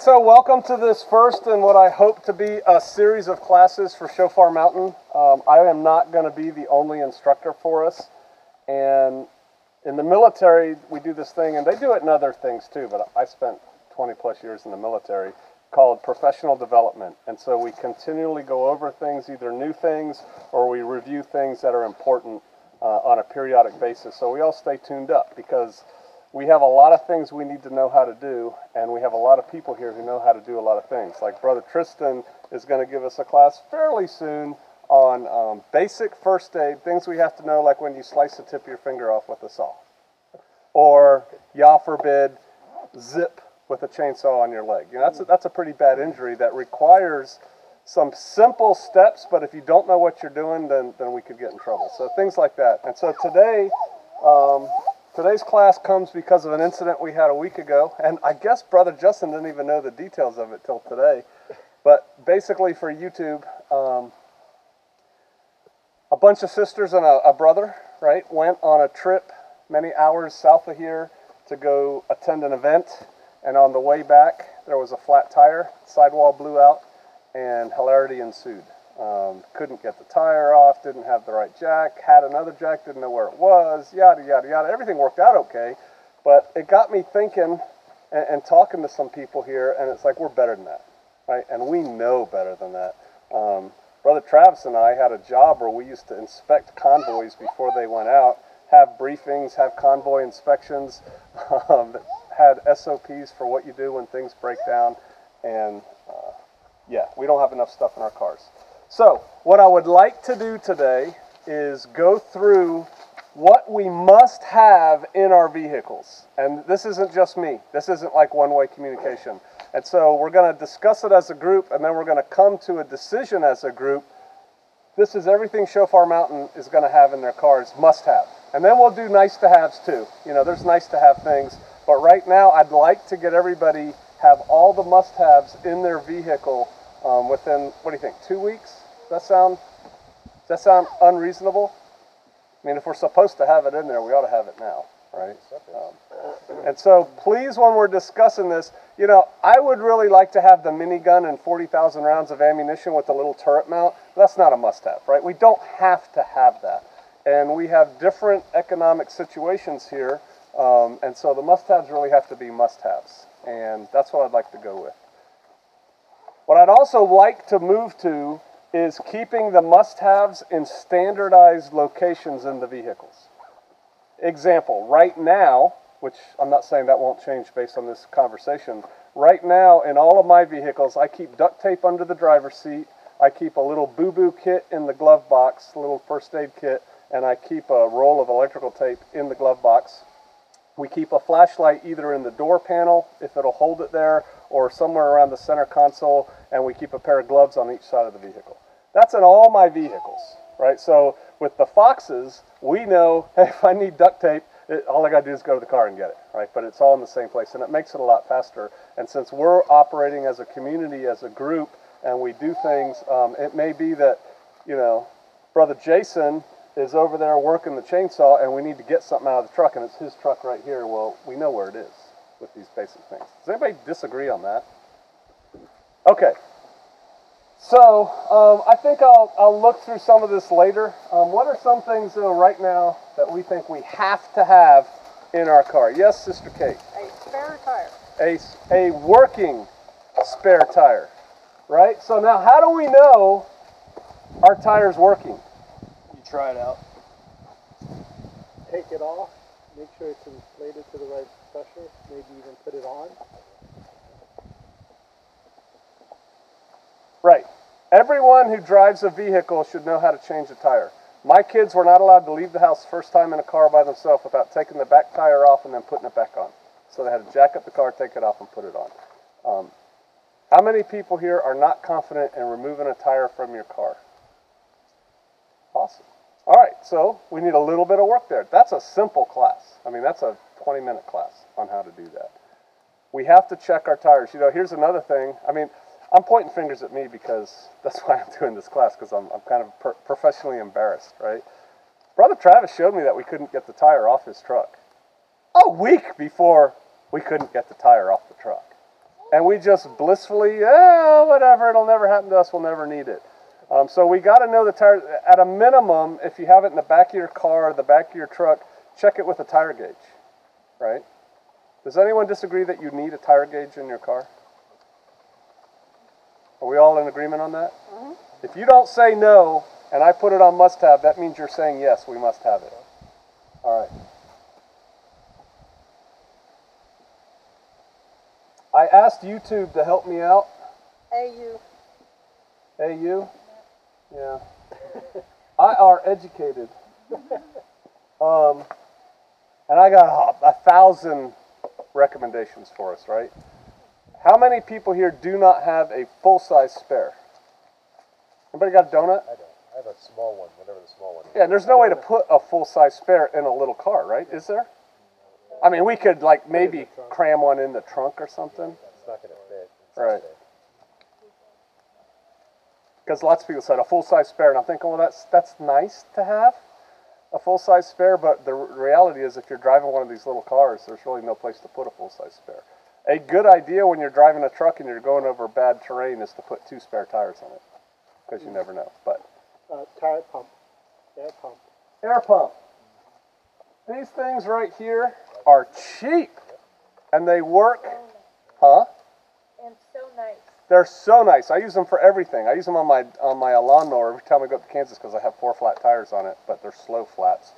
right, so welcome to this first and what I hope to be a series of classes for Shofar Mountain. I am not going to be the only instructor for us. And in the military, we do this thing, and they do it in other things too, but I spent 20 plus years in the military, called professional development. And so we continually go over things, either new things, or we review things that are important on a periodic basis. So we all stay tuned up, because we have a lot of things we need to know how to do, and we have a lot of people here who know how to do a lot of things. Like Brother Tristan is going to give us a class fairly soon on basic first aid, things we have to know, like when you slice the tip of your finger off with a saw. Or, Yah forbid, zip with a chainsaw on your leg. You know, that's a pretty bad injury that requires some simple steps, but if you don't know what you're doing, then we could get in trouble. So things like that. And so today, today's class comes because of an incident we had a week ago, and I guess Brother Justin didn't even know the details of it till today. But basically for YouTube, a bunch of sisters and a brother, right, went on a trip many hours south of here to go attend an event, and on the way back there was a flat tire, sidewall blew out, and hilarity ensued. Couldn't get the tire off, didn't have the right jack, had another jack, didn't know where it was, yada, yada, yada. Everything worked out okay, but it got me thinking and talking to some people here, and it's like, we're better than that, right? And we know better than that. Brother Travis and I had a job where we used to inspect convoys before they went out, have briefings, have convoy inspections, had SOPs for what you do when things break down, and yeah, we don't have enough stuff in our cars. So, what I would like to do today is go through what we must have in our vehicles. And this isn't just me. This isn't like one-way communication. And so we're going to discuss it as a group, and then we're going to come to a decision as a group. This is everything Shofar Mountain is going to have in their cars, must have. And then we'll do nice to haves too. You know, there's nice to have things. But right now, I'd like to get everybody have all the must haves in their vehicle within, what do you think, 2 weeks? Does that sound unreasonable? I mean, if we're supposed to have it in there, we ought to have it now, right? And so please, when we're discussing this, you know, I would really like to have the minigun and 40,000 rounds of ammunition with a little turret mount. That's not a must-have, right? We don't have to have that. And we have different economic situations here, and so the must-haves really have to be must-haves. And that's what I'd like to go with. What I'd also like to move to is keeping the must-haves in standardized locations in the vehicles. Example, right now, which I'm not saying that won't change based on this conversation, right now in all of my vehicles, I keep duct tape under the driver's seat, I keep a little boo-boo kit in the glove box, a little first aid kit, and I keep a roll of electrical tape in the glove box. We keep a flashlight either in the door panel, if it'll hold it there, or somewhere around the center console, and we keep a pair of gloves on each side of the vehicle. That's in all my vehicles, right? So with the Foxes, we know, hey, if I need duct tape, all I got to do is go to the car and get it, right? But it's all in the same place, and it makes it a lot faster. And since we're operating as a community, as a group, and we do things, it may be that, you know, Brother Jason is over there working the chainsaw, and we need to get something out of the truck, and it's his truck right here. Well, we know where it is with these basic things. Does anybody disagree on that? Okay. So, I think I'll look through some of this later. What are some things, though, right now that we think we have to have in our car? Yes, Sister Kate? A spare tire. A working spare tire, right? So now, how do we know our tire's working? You try it out. Take it off, make sure it's inflated to the right pressure, maybe even put it on. Right. Everyone who drives a vehicle should know how to change a tire. My kids were not allowed to leave the house first time in a car by themselves without taking the back tire off and then putting it back on. So they had to jack up the car, take it off, and put it on. How many people here are not confident in removing a tire from your car? Awesome. All right, so we need a little bit of work there. That's a simple class. I mean, that's a 20-minute class on how to do that. We have to check our tires. You know, here's another thing. I mean, I'm pointing fingers at me because that's why I'm doing this class, because I'm kind of professionally embarrassed, right? Brother Travis showed me that we couldn't get the tire off his truck a week before we couldn't get the tire off the truck. and we just blissfully, oh, whatever, it'll never happen to us, we'll never need it. So we got to know the tires. At a minimum, if you have it in the back of your car, the back of your truck, check it with a tire gauge, right? Does anyone disagree that you need a tire gauge in your car? Are we all in agreement on that? Mm-hmm. If you don't say no, and I put it on must-have, that means you're saying yes, we must have it. All right. I asked YouTube to help me out. AU. AU? Yeah. I are educated. And I got 1,000 recommendations for us, right? How many people here do not have a full-size spare? Anybody got a donut? I don't. I have a small one, whatever the small one is. Yeah, and there's no way to put a full-size spare in a little car, right? Is there? I mean, we could like maybe cram one in the trunk or something. It's not going to fit. Right. Because lots of people said a full-size spare, and I'm thinking, well, that's nice to have, a full-size spare, but the reality is if you're driving one of these little cars, there's really no place to put a full-size spare. A good idea when you're driving a truck and you're going over bad terrain is to put 2 spare tires on it, because you never know. But Tire pump, air pump. air pump. These things right here are cheap, and they work, huh? And so nice. They're so nice. I use them for everything. I use them on my lawnmower every time I go up to Kansas because I have 4 flat tires on it, but they're slow flats.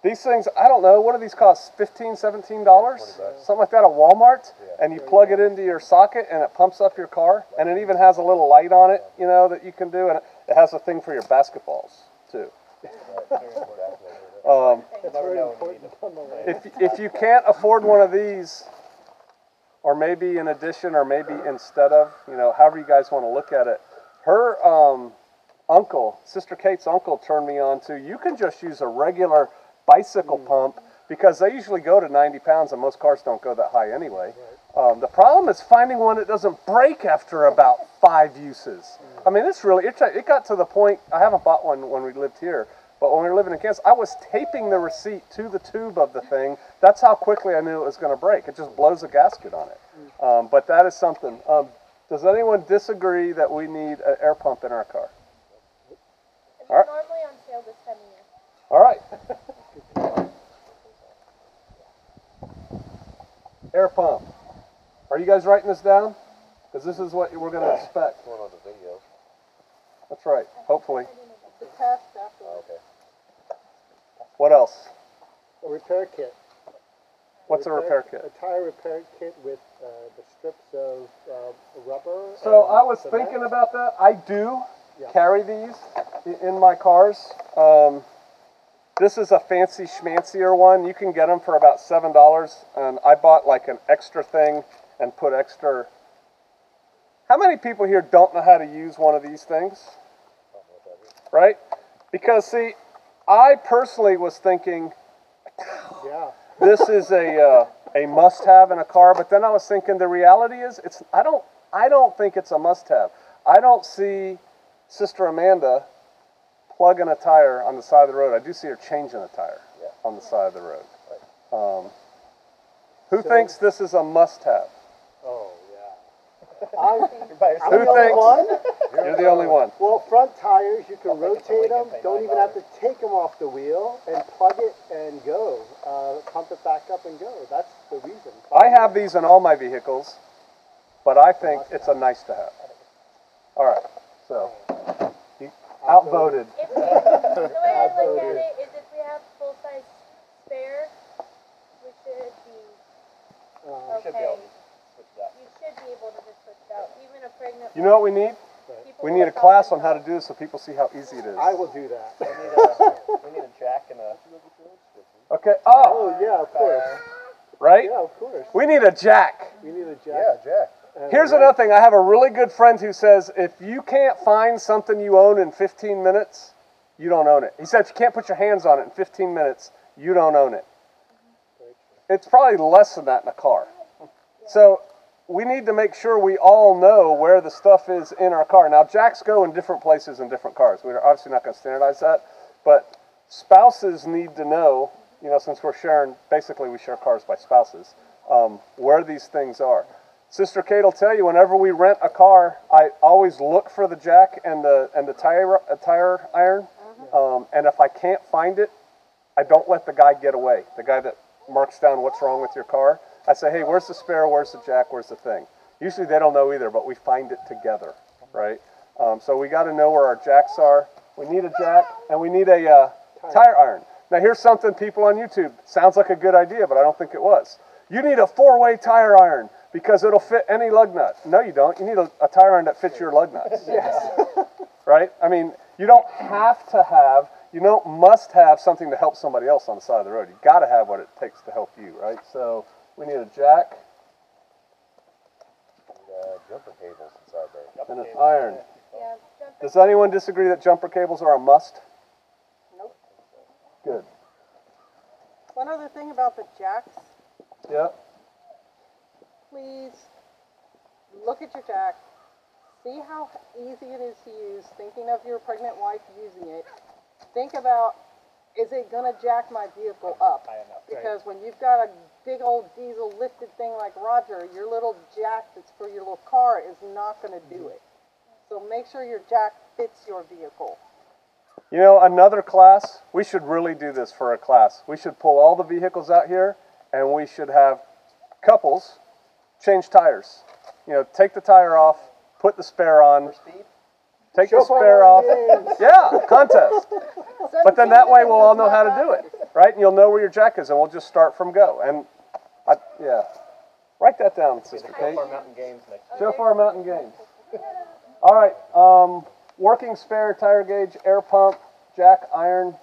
These things, I don't know, what do these cost? $15, $17? Something like that at Walmart? Yeah. And you plug it into your socket and it pumps up your car. And it even has a little light on it, you know, that you can do. And it has a thing for your basketballs, too. If you can't afford one of these, or maybe in addition, or maybe instead of, you know, however you guys want to look at it, her uncle, Sister Kate's uncle, turned me on to, you can just use a regular bicycle pump, because they usually go to 90 pounds, and most cars don't go that high anyway. The problem is finding one that doesn't break after about 5 uses. I mean, it's really, it got to the point, I haven't bought one when we lived here, but when we were living in Kansas, I was taping the receipt to the tube of the thing. That's how quickly I knew it was going to break. It just blows a gasket on it. But that is something. Does anyone disagree that we need an air pump in our car? They're normally on sale this time of year. All right. Air pump. Are you guys writing this down? Because this is what we're going to expect. Going on the video. That's right. Hopefully. The test afterwards. Okay. What else? A repair kit. What's a repair kit? A tire repair kit with the strips of rubber. So I was thinking about that. I do carry these in my cars. This is a fancy schmancier one. You can get them for about $7. And I bought like an extra thing and put extra. How many people here don't know how to use one of these things? Right? Because see, I personally was thinking, this is a must-have in a car. But then I was thinking, the reality is, I don't think it's a must-have. I don't see Sister Amanda plugging a tire on the side of the road. I do see her changing a tire on the side of the road. Who thinks this is a must-have? Oh, yeah. Who thinks? You're the only one. Well, front tires, you can rotate them. Don't even have to take them off the wheel and plug it and go. Pump it back up and go. That's the reason. I have these in all my vehicles, but I think it's a nice to have. All right, so outvoted. The way I look at it is if we have full-size spare, we should be okay. You should be able to just switch it out. Even a pregnant You know what we need? We need a class on how to do this so people see how easy it is. I will do that. We need a jack and a... Okay, Oh, yeah, of course. right? Yeah, of course. We need a jack. We need a jack. Yeah, jack. Here's another thing. I have a really good friend who says, if you can't find something you own in 15 minutes, you don't own it. He said, if you can't put your hands on it in 15 minutes, you don't own it. It's probably less than that in a car. So we need to make sure we all know where the stuff is in our car. Now, jacks go in different places in different cars. We're obviously not going to standardize that, but spouses need to know, you know, since we're sharing, basically we share cars by spouses, where these things are. Sister Kate will tell you, whenever we rent a car, I always look for the jack and the tire iron. And if I can't find it, I don't let the guy get away. The guy that marks down what's wrong with your car. I say, hey, where's the spare? Where's the jack? Where's the thing? Usually they don't know either, but we find it together, right? So we got to know where our jacks are. We need a jack, and we need a tire iron. Now here's something people on YouTube, sounds like a good idea, but I don't think it was. You need a 4-way tire iron because it'll fit any lug nut. No, you don't. You need a tire iron that fits your lug nuts. Yes. Right? I mean, you don't have to have, you don't must have something to help somebody else on the side of the road. You got to have what it takes to help you, right? So we need a jack. Jumper cables inside there. And an iron. Yeah, Does anyone disagree that jumper cables are a must? Nope. Good. One other thing about the jacks, Yep. please look at your jack. See how easy it is to use. Thinking of your pregnant wife using it. Think about, is it going to jack my vehicle up? Because when you've got a big old diesel lifted thing like Roger, your little jack that's for your little car is not going to do it. So make sure your jack fits your vehicle. You know, another class, we should really do this for a class. We should pull all the vehicles out here and we should have couples change tires. You know, take the tire off, put the spare on, take the spare off. Yeah, contest. But then that way we'll all know how to do it, right? And you'll know where your jack is and we'll just start from go. And, yeah, write that down, Sister Kate. Shofar Mountain Games next year. Shofar Mountain Games. All right, working spare, tire gauge, air pump, jack, iron,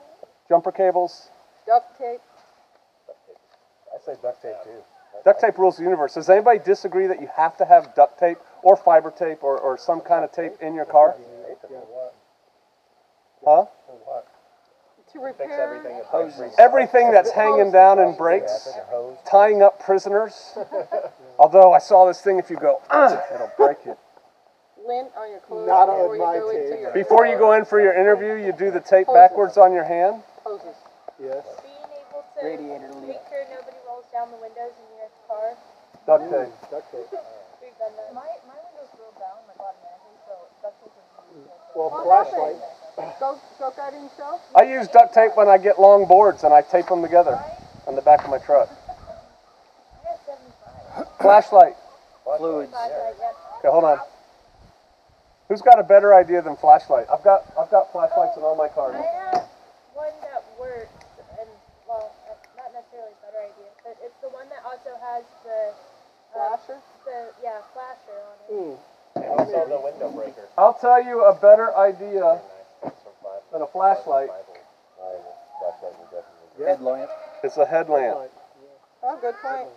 jumper cables. Duct tape. I say duct tape too. Duct tape rules the universe. Does anybody disagree that you have to have duct tape or fiber tape or some kind of tape in your car? Huh? To repair. Everything that's hanging down and breaks, tying up prisoners. Although I saw this thing, if you go, it'll break you. Lint on your clothes Not before on you my go into tape. your Before you go in for your interview, you do the tape backwards on your hand. hoses. Yes. being able to Radiator leak. make sure nobody rolls down the windows in your car. Duct tape. Duct tape. We've done that. My windows roll down like automatically, so duct tape is really good. Well, flashlight. Go guiding yourself. I use duct tape when I get long boards and I tape them together on the back of my truck. I got 75. Flashlight. Fluids. Flashlight, yep. Okay, hold on. Who's got a better idea than flashlight? I've got flashlights in all my cars. I have one that works, and well, not necessarily a better idea, but it's the one that also has the Flasher. flasher on it. And also the window breaker. I'll tell you a better idea than a flashlight. Headlamp. It's a headlamp. Oh, good point.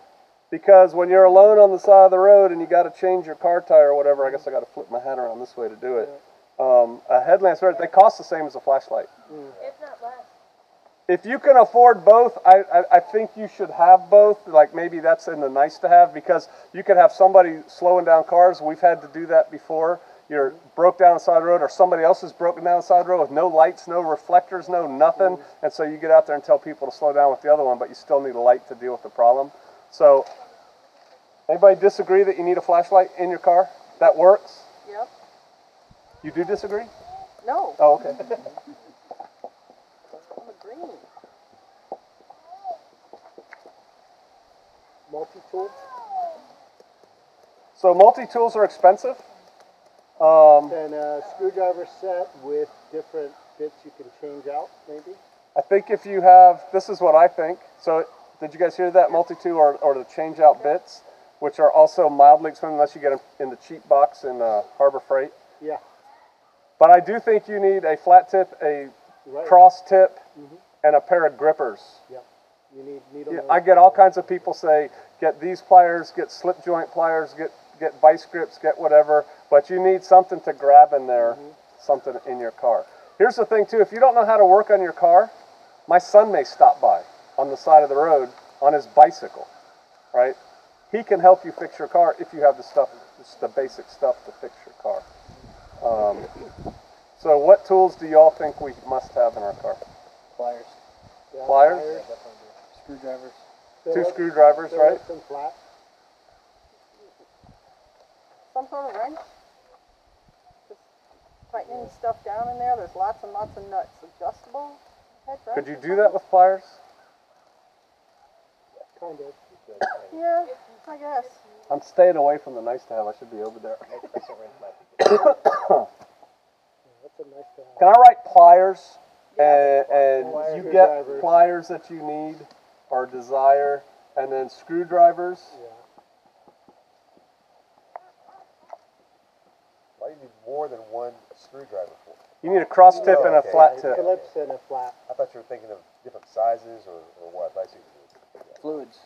Because when you're alone on the side of the road and you got to change your car tire or whatever, I guess I got to flip my hat around this way to do it. A headlamp, they cost the same as a flashlight. If not less. If you can afford both, I think you should have both. Like maybe that's in the nice to have, because you could have somebody slowing down cars. We've had to do that before. You're broke down the side of the road, or somebody else is broken down the side of the road with no lights, no reflectors, no nothing. And so you get out there and tell people to slow down with the other one, but you still need a light to deal with the problem. So, anybody disagree that you need a flashlight in your car? That works? Yep. You do disagree? No. Oh, okay. I'm agreeing. Multi-tool. So multi-tools are expensive. And a screwdriver set with different bits you can change out, maybe. I think if you have, this is what I think. So did you guys hear that? Multi-tool or the change out bits, which are also mildly expensive unless you get them in the cheap box in Harbor Freight. Yeah. But I do think you need a flat tip, a Right. cross tip, and a pair of grippers. Yeah. You need needle. Yeah, nose I get all pliers. kinds of people say, get these pliers, get slip joint pliers, get vice grips, get whatever, but you need something to grab in there, something in your car. Here's the thing too, if you don't know how to work on your car, my son may stop by on the side of the road on his bicycle, right? He can help you fix your car if you have the stuff, just the basic stuff to fix your car. So what tools do y'all think we must have in our car? Pliers. Yeah, Pliers? Screwdrivers. Two Phillips, screwdrivers, right? Phillips and flat. some sort of wrench. Just tightening stuff down in there. There's lots and lots of nuts. Adjustable head wrench. Could you do that with pliers? Kind of. Yeah, I guess. I'm staying away from the nice to have. I should be over there. That's a nice to have. Can I write pliers? And Pliers, you get screwdrivers. pliers that you need or desire, and then screwdrivers. Yeah. Why do you need more than one screwdriver for? You need a cross tip and a Okay. flat tip. Ellipse and a flat. I thought you were thinking of different sizes or what. I see what you Fluids.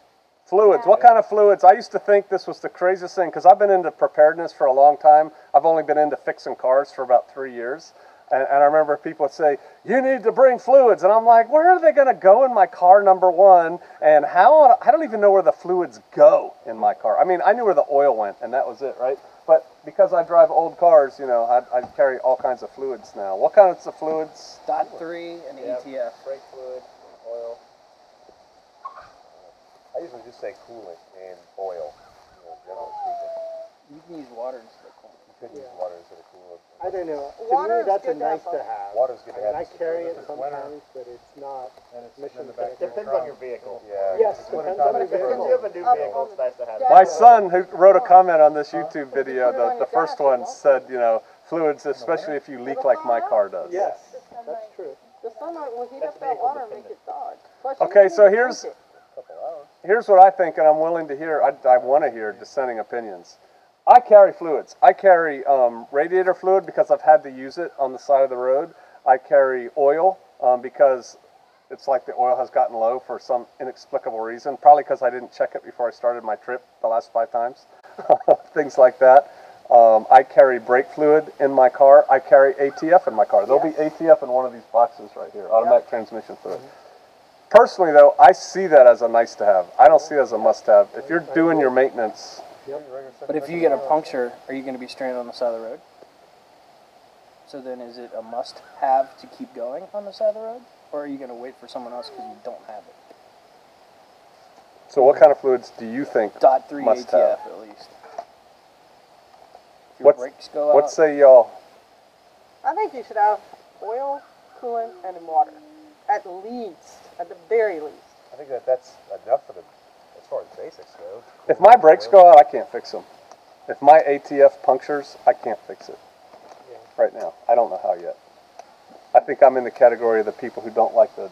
Fluids. What kind of fluids? I used to think this was the craziest thing because I've been into preparedness for a long time. I've only been into fixing cars for about 3 years. And I remember people would say, you need to bring fluids. And I'm like, where are they going to go in my car, number one? And how? I don't even know where the fluids go in my car. I mean, I knew where the oil went, and that was it, right? But because I drive old cars, you know, I carry all kinds of fluids now. What kinds of fluids? .3 and Yeah. ATF. Brake fluid, oil. I usually just say coolant and oil, generally speaking. You can use water instead of coolant. You could use water instead of coolant. I don't know. To Water me, is that's a good to have nice to have. Water's good to I mean, have. I carry it If it's winter, sometimes, but it's not mission It critical. depends on your vehicle. Yeah. Yes, If it's depends wintertime, on if the you vehicle. have a new vehicle, it's nice to have. My son, who wrote a comment on this YouTube video, the first one said, you know, fluids, especially if you leak like my car does. Yes, that's true. The sunlight will heat up that water and make it dodge. Plus, you Okay, can so even here's- drink Couple hours. Here's what I think, and I'm willing to hear, I want to hear dissenting opinions. I carry fluids. I carry radiator fluid because I've had to use it on the side of the road. I carry oil because it's like the oil has gotten low for some inexplicable reason, probably because I didn't check it before I started my trip the last 5 times, things like that. I carry brake fluid in my car. I carry ATF in my car. There'll be ATF in one of these boxes right here, automatic transmission fluid. Personally, though, I see that as a nice to have. I don't see it as a must have. If you're doing your maintenance, But if you get a puncture, are you going to be stranded on the side of the road? So then is it a must have to keep going on the side of the road? Or are you going to wait for someone else because you don't have it? so what kind of fluids do you think .3 must ATF have? at least. If your What's- brakes go out, What say y'all? I think you should have oil, coolant, and water. At least. At the very least. I think that's enough for the, as far as basics go. If my brakes go out, I can't fix them. If my ATF punctures, I can't fix it right now. I don't know how yet. I think I'm in the category of the people who don't like the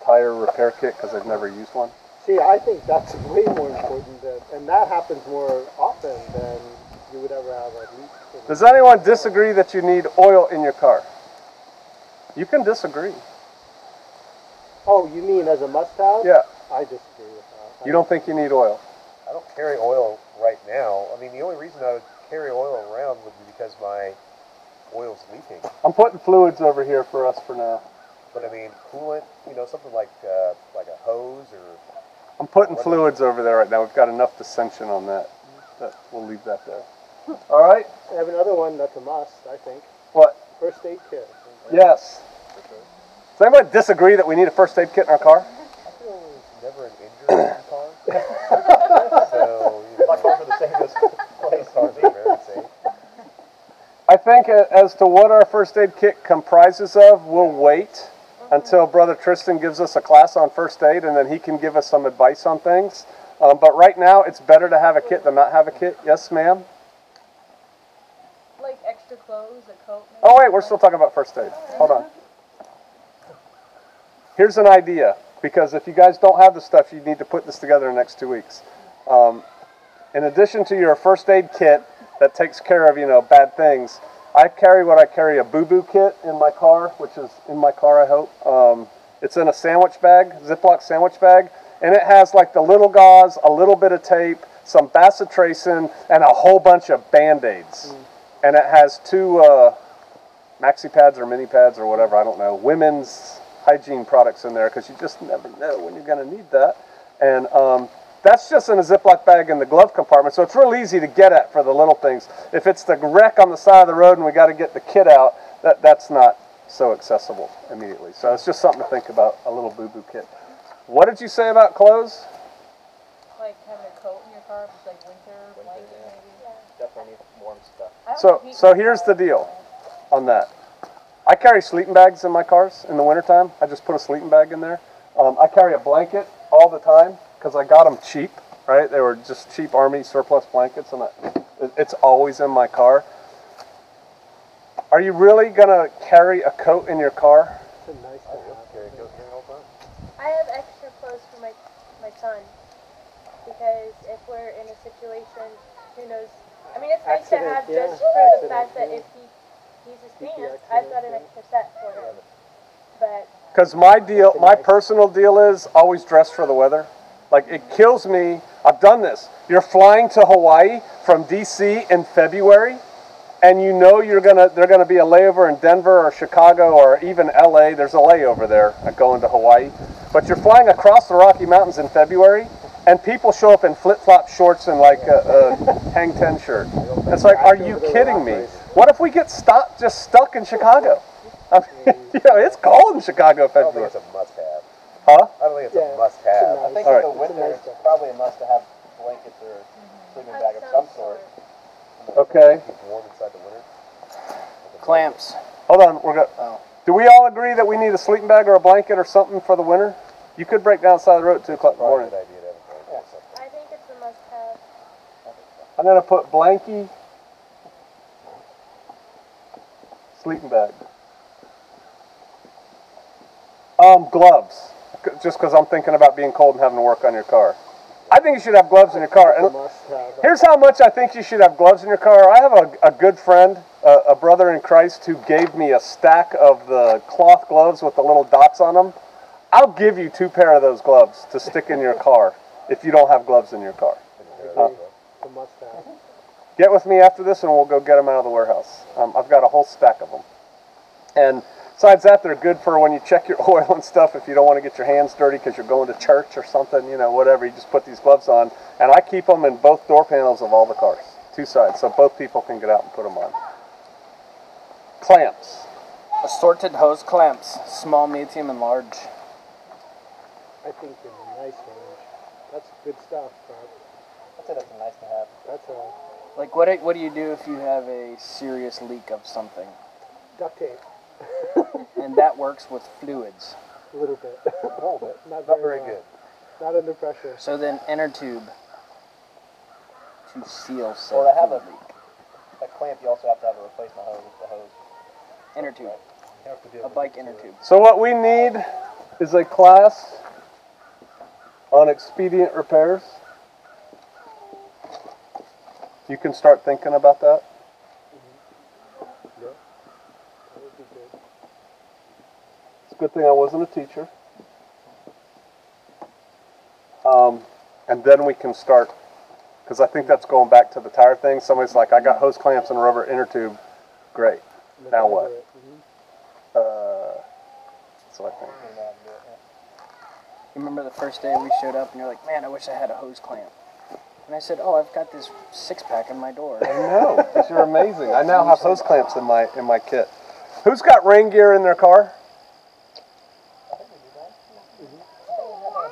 tire repair kit because they've never used one. See, I think that's way more important, and that happens more often than you would ever have a leak. Does anyone disagree that you need oil in your car? You can disagree. Oh, you mean as a must-have? Yeah. I disagree with that. You don't think you need oil? I don't carry oil right now. I mean, the only reason I would carry oil around would be because my oil's leaking. I'm putting fluids over here for us for now. But I mean, coolant, something like a hose or. I'm putting fluids over there right now. We've got enough dissension on that. We'll leave that there. All right? I have another one that's a must, I think. What? First aid kit. Yes. Does anybody disagree that we need a first aid kit in our car? I feel there's never an injury in the car. So, my car's are the same as place cars are very safe. I think as to what our first aid kit comprises of, we'll wait until Brother Tristan gives us a class on first aid, and then he can give us some advice on things. But right now, it's better to have a kit than not have a kit. Yes, ma'am? Like extra clothes, a coat. Maybe? Oh, wait, we're still talking about first aid. Hold on. Here's an idea, because if you guys don't have the stuff, you need to put this together in the next 2 weeks. In addition to your first aid kit that takes care of, bad things, I carry a boo-boo kit in my car, which is in my car, I hope. It's in a sandwich bag, Ziploc sandwich bag, and it has like the little gauze, a little bit of tape, some bacitracin, and a whole bunch of Band-Aids. And it has 2 maxi pads or mini pads or whatever, I don't know, women's hygiene products in there, because you just never know when you're going to need that. And that's just in a Ziploc bag in the glove compartment, so it's real easy to get at for the little things. If it's the wreck on the side of the road and we got to get the kit out, that's not so accessible immediately. So it's just something to think about, a little boo-boo kit. What did you say about clothes? Like having a coat in your car if it's like winter, blanket maybe. Definitely any warm stuff. So here's the deal on that. I carry sleeping bags in my cars in the wintertime. I just put a sleeping bag in there. I carry a blanket all the time because I got them cheap, right? They were just cheap Army surplus blankets, and it's always in my car. Are you really going to carry a coat in your car? It's a nice to have. Carry a coat here all the time. I have extra clothes for my son because if we're in a situation, who knows? I mean, it's nice to have just for the fact that if he needs his pants, I've got an extra set for him. But because my personal deal is always dress for the weather. Like, it kills me. I've done this. You're flying to Hawaii from DC in February, and you know they're gonna be a layover in Denver or Chicago or even LA. There's a layover there going to Hawaii. But you're flying across the Rocky Mountains in February, and people show up in flip-flop shorts and like a Hang 10 shirt. It's like, are you kidding me? What if we get just stuck in Chicago? I mean, it's cold in Chicago in I don't think February. it's a must-have. Huh? I don't think it's a must-have. I think All in right. the winter, it's probably a must-have blankets or sleeping bag of some sort. Okay. Keep warm inside the winter. Clamps. Hold on. Oh. Do we all agree that we need a sleeping bag or a blanket or something for the winter? You could break down the side of the road at 2 o'clock in the Probably a morning. good idea to have a blanket or something. I think it's a must-have. I'm going to put blankie, sleeping bag. Gloves, just because I'm thinking about being cold and having to work on your car. I think you should have gloves in your car. And here's how much I think you should have gloves in your car. I have a good friend, a brother in Christ, who gave me a stack of the cloth gloves with the little dots on them. I'll give you 2 pair of those gloves to stick in your car if you don't have gloves in your car. It's a must-have. Get with me after this and we'll go get them out of the warehouse. I've got a whole stack of them. And besides that, they're good for when you check your oil and stuff. If you don't want to get your hands dirty because you're going to church or something, whatever, you just put these gloves on. And I keep them in both door panels of all the cars, 2 sides, so both people can get out and put them on. Clamps. Assorted hose clamps, small, medium, and large. I think in a nice range. That's good stuff, but I'd say that's a nice to have. that's a Like, what do you do if you have a serious leak of something? duct tape. And that works with fluids. A little bit. A little bit. Not Not very well. good. Not under pressure. So then inner tube to seal said Or to have fluid a- leak. A clamp, you also have to have a replacement hose with the hose. Inner tube. You have to be A able to bike get inner to it. tube. So what we need is a class on expedient repairs. You can start thinking about that. Yeah. That would be good. It's a good thing I wasn't a teacher. And then we can start, because I think that's going back to the tire thing. Somebody's like, I got hose clamps and a rubber inner tube. Great. Now what? That's what I think. You remember the first day we showed up and you're like, man, I wish I had a hose clamp. And I said, oh, I've got this 6-pack in my door. I know, because you're amazing. I now have hose clamps in my kit. Who's got rain gear in their car?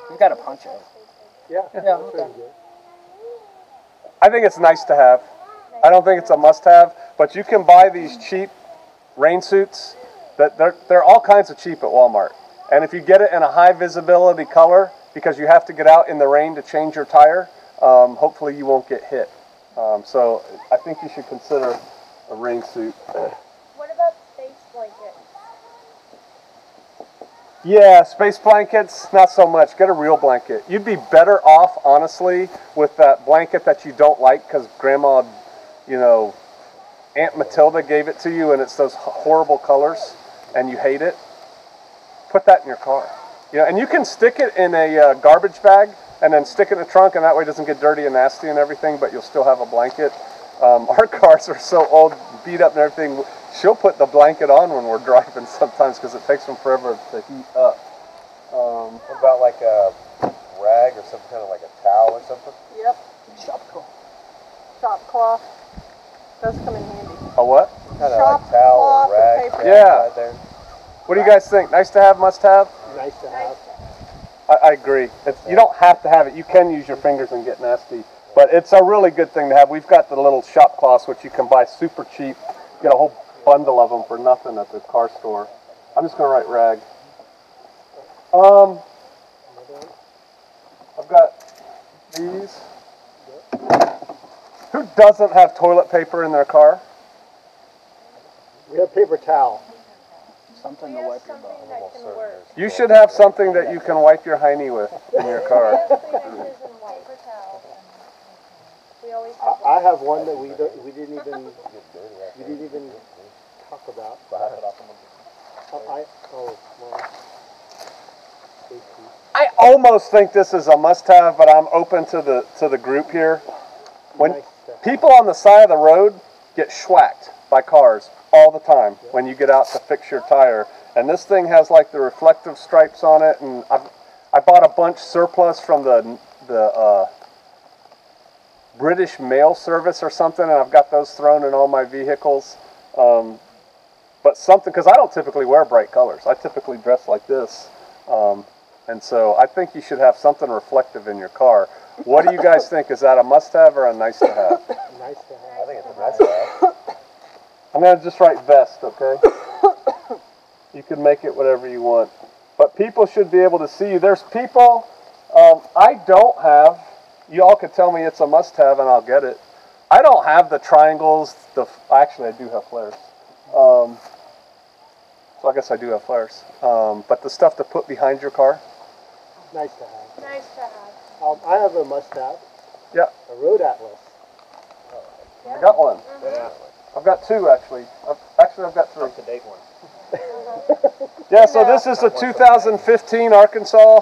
You've got a poncho. Yeah. Yeah, That's okay. pretty good. I think it's nice to have. I don't think it's a must-have, but you can buy these cheap rain suits. That they're all kinds of cheap at Walmart. And if you get it in a high visibility color, because you have to get out in the rain to change your tire, hopefully you won't get hit. So I think you should consider a rain suit. What about space blankets? Yeah, space blankets, not so much. Get a real blanket. You'd be better off, honestly, with that blanket that you don't like because Grandma, Aunt Matilda gave it to you and it's those horrible colors and you hate it. Put that in your car. And you can stick it in a garbage bag and then stick it in the trunk, and that way it doesn't get dirty and nasty and everything, but you'll still have a blanket. Our cars are so old, beat up and everything. She'll put the blanket on when we're driving sometimes because it takes them forever to heat up. What about like a rag or some kind of like a towel or something? Yep. Shop cloth. Does come in handy. A what? Kind of Shop like towel cloth or or rag. paper. Yeah. Right there. What do you guys think? Nice to have, must have? Nice to have. I agree. You don't have to have it. You can use your fingers and get nasty. But it's a really good thing to have. We've got the little shop cloths, which you can buy super cheap. Get a whole bundle of them for nothing at the car store. I'm just going to write rag. I've got these. Who doesn't have toilet paper in their car? We have paper towel. Something We to have wipe your something butt. that can work. You should have something that you can wipe your hiney with in your We car. have Kleenexes and paper towels. We always have I have one that we didn't even talk about. I almost think this is a must-have, but I'm open to the group here. When people on the side of the road get schwacked by cars all the time when you get out to fix your tire, and this thing has like the reflective stripes on it, and I bought a bunch surplus from the British Mail Service or something, and I've got those thrown in all my vehicles. But something, because I don't typically wear bright colors. I typically dress like this. And so I think you should have something reflective in your car. What do you guys think? Is that a must-have or a nice-to-have? Nice to have. I think it's a nice have. I'm going to just write vest, okay? You can make it whatever you want. But people should be able to see you. There's people, I don't have, you all could tell me it's a must-have and I'll get it. I don't have the triangles, actually I do have flares. So I guess I do have flares. But the stuff to put behind your car. Nice to have. nice to have. I have a must-have. Yeah. A road atlas. I got one. Yeah. I've got two actually. I've got three. Up to date one. Yeah, so this is a 2015 Arkansas.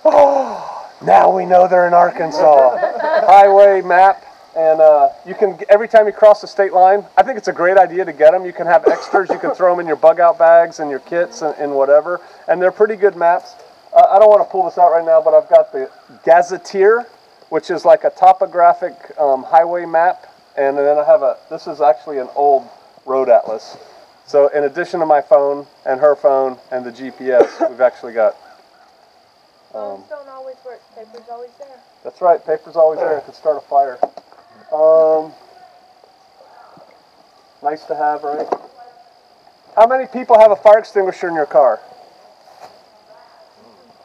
Oh, now we know they're in Arkansas. Highway map. And you can, every time you cross the state line, I think it's a great idea to get them. You can have extras. You can throw them in your bug out bags and your kits and whatever. And they're pretty good maps. I don't want to pull this out right now, but I've got the Gazetteer, which is like a topographic highway map. And then I have this is actually an old road atlas. So in addition to my phone and her phone and the GPS, we've actually got... Phones don't always work. Paper's always there. That's right. Paper's always there. It could start a fire. Nice to have, right? How many people have a fire extinguisher in your car?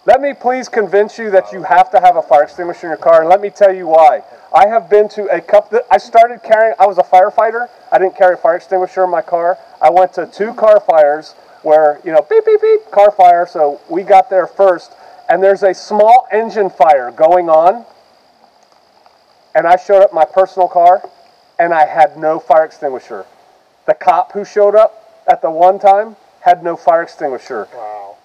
Let me please convince you that you have to have a fire extinguisher in your car, and let me tell you why. I have been to a couple, I started carrying, I was a firefighter. I didn't carry a fire extinguisher in my car. I went to 2 car fires where, you know, beep, beep, beep, car fire, so we got there first, and there's a small engine fire going on, and I showed up in my personal car, and I had no fire extinguisher. The cop who showed up at the one time had no fire extinguisher. Wow.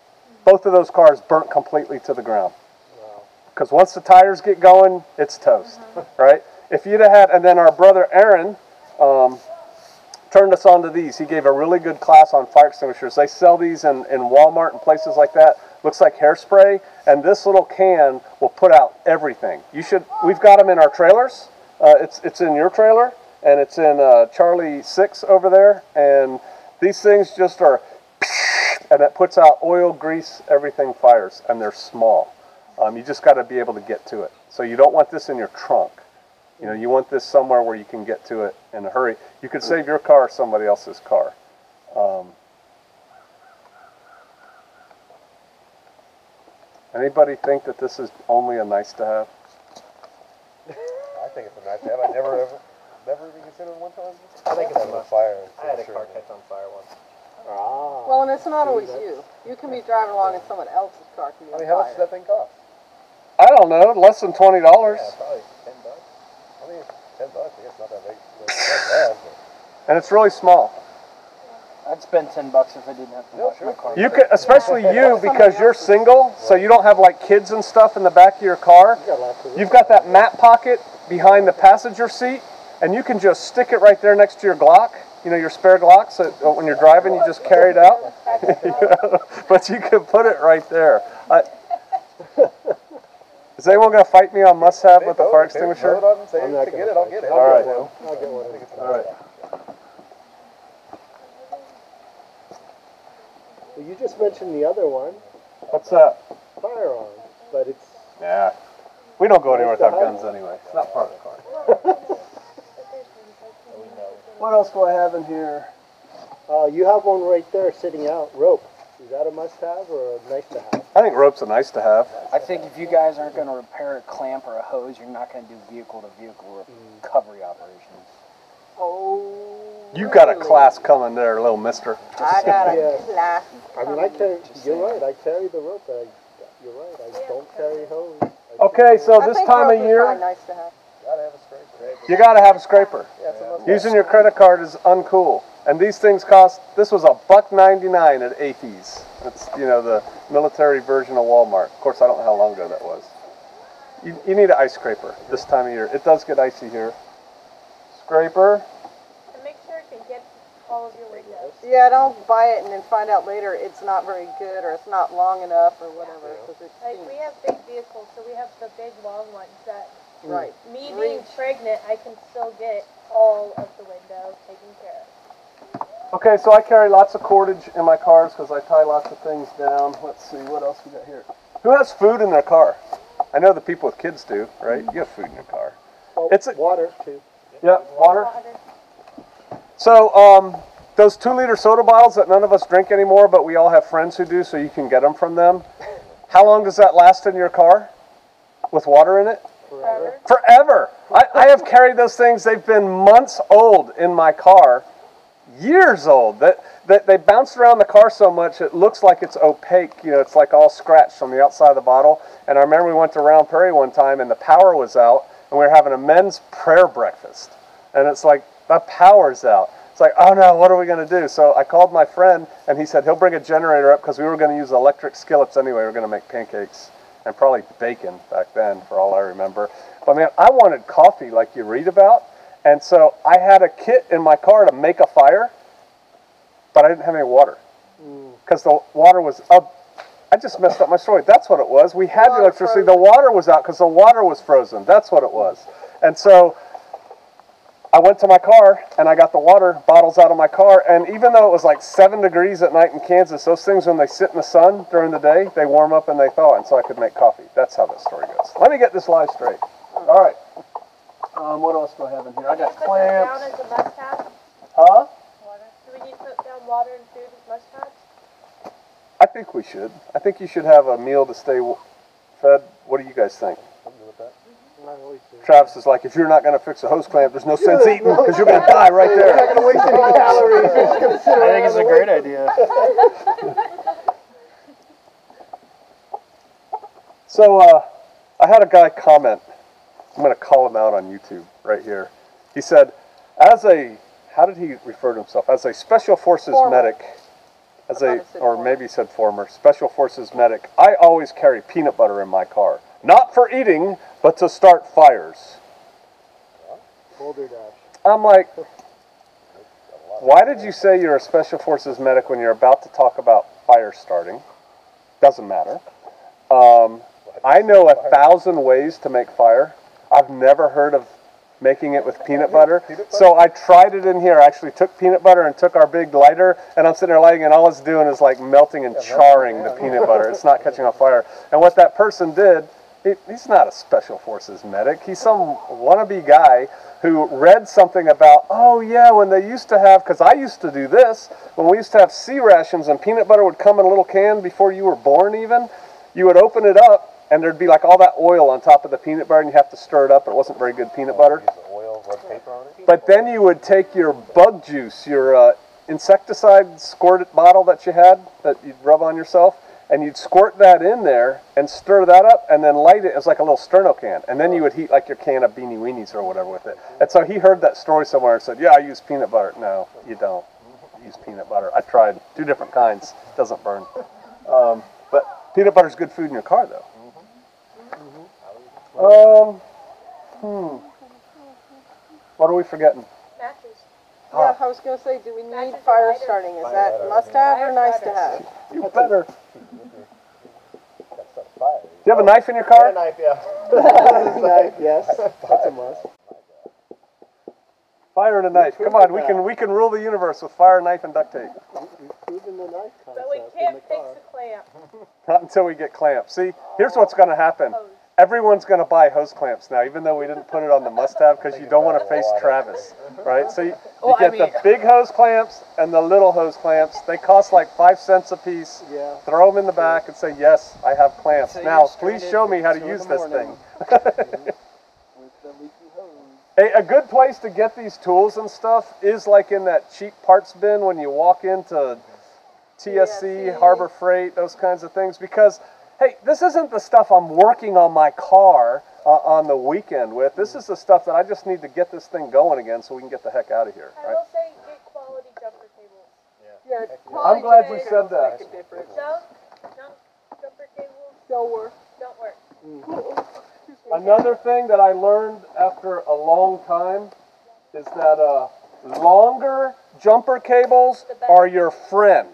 Both of those cars burnt completely to the ground. Wow. Because once the tires get going, it's toast, right? If you'd have had, and then our brother Aaron turned us on to these. He gave a really good class on fire extinguishers. They sell these in Walmart and places like that. Looks like hairspray, and this little can will put out everything. We've got them in our trailers. It's in your trailer, and it's in Charlie 6 over there, and these things just are, and it puts out oil, grease, everything fires, and they're small. You just got to be able to get to it. So you don't want this in your trunk. You know, you want this somewhere where you can get to it in a hurry. You could save your car or somebody else's car. Anybody think that this is only a nice to have? I think it's a nice to have. I never even considered it one time. I think it's a fire. I had a car catch on fire once. Ah. Well, and it's not always you. You can be driving along and someone else's car can be on I mean, how much fire. does that thing cost? I don't know, less than $20. Yeah, probably $10. I mean, $10. I guess not that big. Not that bad, but... And it's really small. I'd spend $10 if I didn't have to wash my car. You could, especially you, because you're single, so you don't have like kids and stuff in the back of your car. You've got that map pocket behind the passenger seat, and you can just stick it right there next to your Glock. You know, your spare Glock, so when you're driving, you just carry it out. But you can put it right there. Is anyone going to fight me on must-have with the fire extinguisher? I'm not to get it, I'll get it. All right. I'll get one. All right. Well, you just mentioned the other one, What's that? firearms, but it's Yeah. We don't go anywhere without guns anyway. It's not part of the car. What else do I have in here? You have one right there sitting out, rope. Is that a must-have or a nice-to-have? I think rope's a nice to have. I think if you guys aren't going to repair a clamp or a hose, you're not going to do vehicle-to-vehicle recovery operations. Oh. You got a class coming there, little mister. I got a Yes. class. I mean, I carry. You're right. I carry the rope, but you're right. I don't carry hose. Okay, so I this think time rope of is year, probably nice to have. Gotta have a scraper. you got to have a scraper. Yeah, it's a must. Using your credit card is uncool. And these things cost, this was $1.99 at Athey's. It's, you know, the military version of Walmart. Of course, I don't know how long ago that was. You need an ice scraper this time of year. It does get icy here. Scraper. And make sure it can get all of your windows. Yeah, don't buy it and then find out later it's not very good or it's not long enough or whatever. Like, we have big vehicles, so we have the big long ones that, Right. me being pregnant, I can still get all of the windows taken care of. Okay, so I carry lots of cordage in my cars because I tie lots of things down. Let's see, what else we got here? Who has food in their car? I know the people with kids do, right? You have food in your car. Oh, It's a, water too. yeah, water. So, those 2-liter soda bottles that none of us drink anymore, but we all have friends who do, so you can get them from them. How long does that last in your car with water in it? Forever. Forever. I have carried those things. They've been months old in my car, years old. That they bounce around the car so much it looks like it's opaque. You know, it's like all scratched from the outside of the bottle. And I remember we went to Round Prairie one time and the power was out, and we were having a men's prayer breakfast. And it's like, the power's out. It's like, oh no, what are we going to do? So I called my friend, and he said he'll bring a generator up because we were going to use electric skillets anyway. We were going to make pancakes and probably bacon back then, for all I remember. But man, I wanted coffee like you read about, and so I had a kit in my car to make a fire, but I didn't have any water because the water was up. I just messed up my story. That's what it was. We had the electricity. The water was out because the water was frozen. That's what it was. And so I went to my car and I got the water bottles out of my car, and even though it was like 7 degrees at night in Kansas, those things, when they sit in the sun during the day, they warm up and they thaw, and so I could make coffee. That's how that story goes. Let me get this live straight. All right. What else do I have in here? I got Put that down clamps. as a must-have? Huh? Water. Do we need to put down water and food as must-haves? I think we should. I think you should have a meal to stay fed. What do you guys think? Travis is like, if you're not going to fix a hose clamp, there's no sense eating because you're going to die right You're not there. going to waste any calories. You're just going to sit I around think it's a and great wait. idea. So I had a guy comment. I'm going to call him out on YouTube right here. He said, how did he refer to himself? As a Special Forces medic, or maybe he said former, Special Forces medic, I always carry peanut butter in my car. Not for eating, but to start fires. Boulder Dash. I'm like, why did you say you're a Special Forces medic when you're about to talk about fire starting? Doesn't matter. I know 1,000 ways to make fire. I've never heard of making it with peanut butter. So I tried it in here. I actually took peanut butter and took our big lighter, and I'm sitting there lighting, and all it's doing is like melting and charring the peanut butter. It's not catching on fire. And what that person did, he's not a Special Forces medic. He's some wannabe guy who read something about, oh yeah, when they used to have, because I used to do this, when we used to have C rations and peanut butter would come in a little can before you were born even, you would open it up and there'd be like all that oil on top of the peanut butter and you have to stir it up. It wasn't very good peanut butter. Oil, rub paper on it. But then you would take your bug juice, your insecticide squirted bottle that you had that you'd rub on yourself, and you'd squirt that in there and stir that up and then light it as like a little sterno can. And then you would heat like your can of Beanie Weenies or whatever with it. And so he heard that story somewhere and said, yeah, I use peanut butter. No, you don't use peanut butter. I tried 2 different kinds. Doesn't burn. But peanut butter's good food in your car, though. What are we forgetting? Matches. Yeah, I was going to say, do we need Matches fire or lighter? starting? Is that must-have or nice to have? You better. Do That's not fire. you have a knife in your And a car? knife, yeah. Knife, yes. That's a must. Fire and a knife. Come on, we can rule the universe with fire, knife, and duct tape. We've proven the knife concept But we in can't the fix car. the clamp. Not until we get clamps. See, here's what's going to happen. everyone's going to buy hose clamps now, even though we didn't put it on the must-have, because you don't want to face Travis, right? So you get the big hose clamps and the little hose clamps. They cost like 5 cents a piece. Yeah. Throw them in the back and say, yes, I have clamps. So Now, you're please stranded show me how to 2 in use the this morning. thing. With the leaky hose. A good place to get these tools and stuff is like in that cheap parts bin when you walk into TSC, Harbor Freight, those kinds of things, because hey, this isn't the stuff I'm working on my car on the weekend with. This is the stuff that I just need to get this thing going again so we can get the heck out of here. I Right? will say, get quality jumper cables. Yeah, I'm glad you said that. Make a difference. Jumper cables Don't work. don't work. Another thing that I learned after a long time is that longer jumper cables are your friend.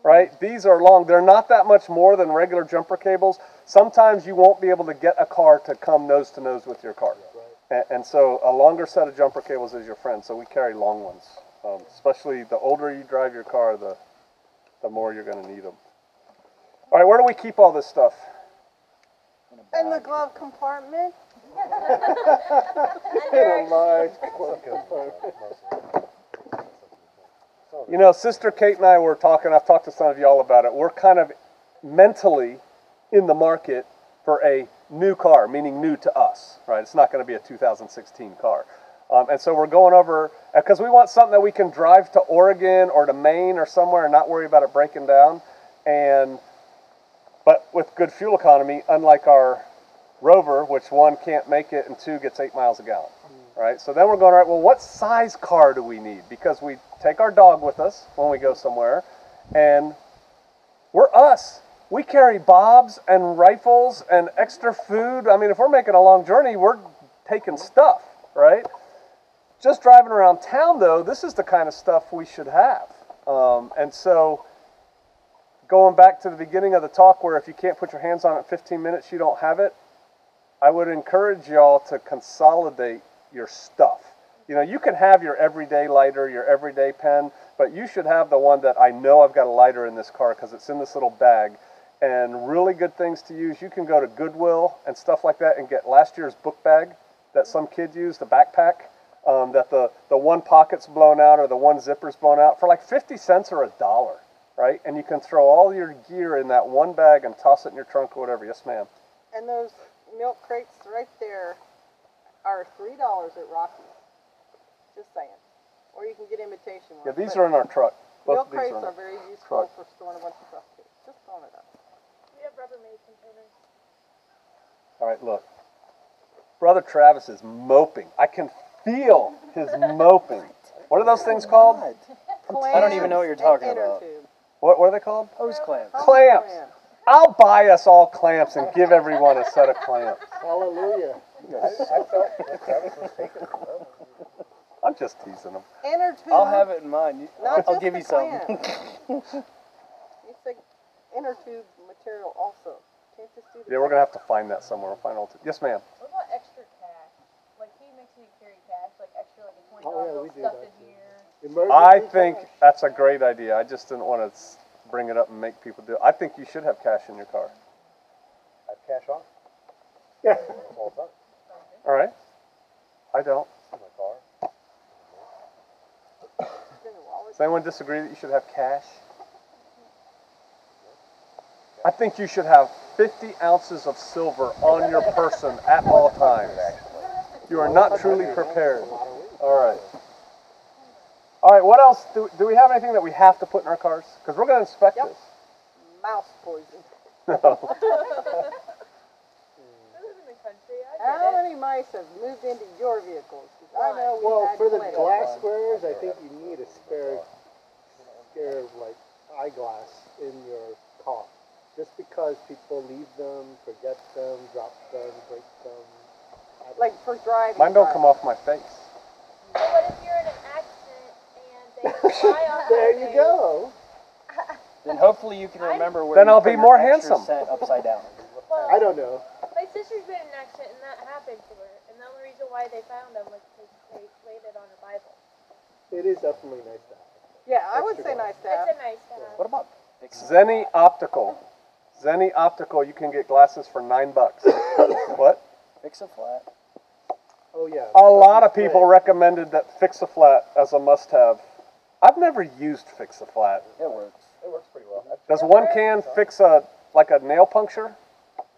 Right? These are long. They're not that much more than regular jumper cables. Sometimes you won't be able to get a car to come nose to nose with your car. And so a longer set of jumper cables is your friend. So we carry long ones. Especially the older you drive your car, the more you're going to need them. All right, where do we keep all this stuff? In the glove compartment. In a large compartment. You know, Sister Kate and I were talking, I've talked to some of y'all about it. We're kind of mentally in the market for a new car, meaning new to us, right? It's not going to be a 2016 car. And so we're going over, because we want something that we can drive to Oregon or to Maine or somewhere and not worry about it breaking down. But with good fuel economy, unlike our Rover, which 1, can't make it, and 2, gets 8 miles a gallon. Right? So then we're going, all right, well, what size car do we need? Because we take our dog with us when we go somewhere, and we're us. We carry bobs and rifles and extra food. I mean, if we're making a long journey, we're taking stuff, right? Just driving around town, though, this is the kind of stuff we should have. And so going back to the beginning of the talk where if you can't put your hands on it in 15 minutes, you don't have it, I would encourage y'all to consolidate your stuff. You know, you can have your everyday lighter, your everyday pen, but you should have the one that I know I've got a lighter in this car because it's in this little bag. And really good things to use, you can go to Goodwill and stuff like that and get last year's book bag that some kid used, a backpack, that the one pocket's blown out or the one zipper's blown out for like 50 cents or $1, right? And you can throw all your gear in that one bag and toss it in your trunk or whatever. Yes, ma'am. And those milk crates right there are $3 at Rocky's. Just saying. Or you can get imitation ones. Yeah, these are in our truck. Milk crates are very useful for storing a bunch of stuff too. Just throwing it up. We have Rubbermaid containers. All right, look. Brother Travis is moping. I can feel his moping. What are those things called? I don't even know what you're talking about. What are they called? Hose clamps. Clamps. I'll buy us all clamps and give everyone a set of clamps. Hallelujah. I felt that Travis was taking them. I'm just teasing him. Inner tube. I'll have it in mind. Not I'll just give the you some. clamp. It's like inner tube material also. Can't just do the Yeah, we're going to have to find that somewhere. We'll find all. Yes, ma'am. What about extra cash? Like he makes me carry cash, like extra, like a $20 Oh, yeah, bill we do stuffed that in too. here. Emergency I think cash. that's a great idea. I just didn't want to bring it up and make people do it. I think you should have cash in your car. I have cash on Yeah. all the time. All right? I don't. In my car. Does anyone disagree that you should have cash? I think you should have 50 ounces of silver on your person at all times. You are not truly prepared. All right. All right, what else? Do we have anything that we have to put in our cars? Because we're going to inspect this. mouse poison. No. I live in the country. I How get it. many mice have moved into your vehicles? 'Cause I know we Well, had for the plenty. glass squares, I think you need a spare like eyeglass in your car. Just because people leave them, forget them, drop them, break them. Like for driving. Mine don't come off my face. So what if you're in an accident and they fly off? There you go. Then hopefully you can remember where Then you I'll put be your more extra handsome. set upside down. Well, I don't know. my sister's been in an accident and that happened to her. And the only reason why they found them was because they laid it on her Bible. It is definitely nice to have. Yeah, I would say nice to have. It's a nice to have. What about fixing Zenny Optical. Zenny Optical, you can get glasses for $9. What? Fix-A-Flat. Oh yeah. A lot of people recommended that Fix-A-Flat as a must-have. I've never used Fix-A-Flat. It works. It works pretty well. Does one can fix like a nail puncture?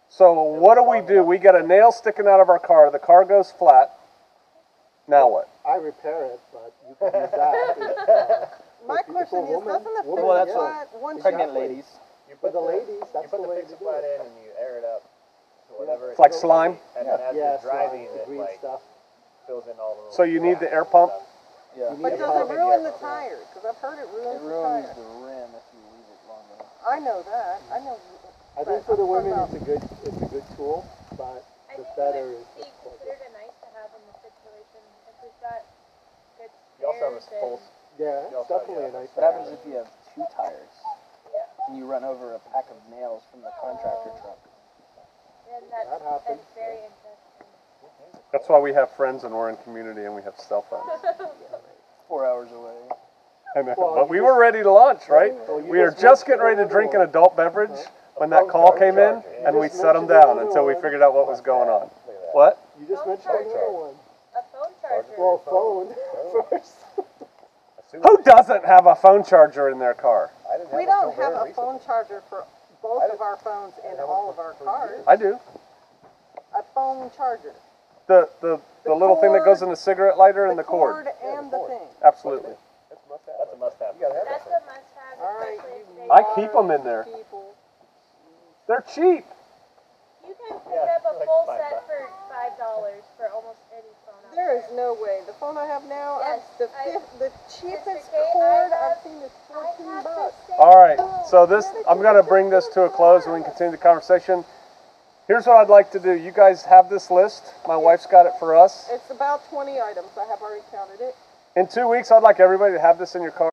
So what do? We get a nail sticking out of our car. The car goes flat. Now what? I repair it, but you can use that. My question is, doesn't the Well, that's Fix-A-Flat one Pregnant ladies. You For put the ladies, that's you put the the way to fix do flat it. in and you air it up to whatever. It's like slime? And then as Yeah, you're driving, slime, the it green like stuff. fills in all the little So you need the air pump? Yeah. You need But a does pump. it ruin the tire? Because I've heard it It ruins the ruins tire. the rim if you leave it long enough. I know that. I know. I think for the women, it's a good tool, but I the think better it is would be the closer. considered a nice to have in the situation if we've got good You also have a spares full. Yeah, You it's also- definitely yeah. a nice. What happens if you have 2 tires Yeah. and you run over a pack of nails from the contractor truck? And That happens. that's very interesting. That's why we have friends and we're in community and we have cell phones. 4 hours away. I know. Well, But you we just- were ready to launch, right? Well, you We were just just mentioned getting ready to another drink an one. adult beverage when that call came in, and we just set them mentioned down another until we one. figured out what was going on. Look at that. What? You just Phone mentioned charger. another one. A phone charger. Well, phone first. Who doesn't have a phone charger in their car? I didn't We it don't until have very a phone recently. charger for both of our phones in all of our cars. I do. A phone charger. The little thing that goes in the cigarette lighter and the cord. and the thing. Absolutely. That's a must-have. That's a must-have. You gotta have That's that. a must-have, All right, especially in today's I keep them in there. People. They're cheap. You can pick Yeah, up a like full $5. set for $5 for almost any phone out There is no way. The phone I have now, Yes, the cheapest Mr. K, cord I I've have- seen is I 14 have bucks. the same All right. phone. So I'm going to bring this to a close and we can continue the conversation. Here's what I'd like to do. You guys have this list. My wife's got it for us. It's about 20 items. I have already counted it. In 2 weeks, I'd like everybody to have this in your car.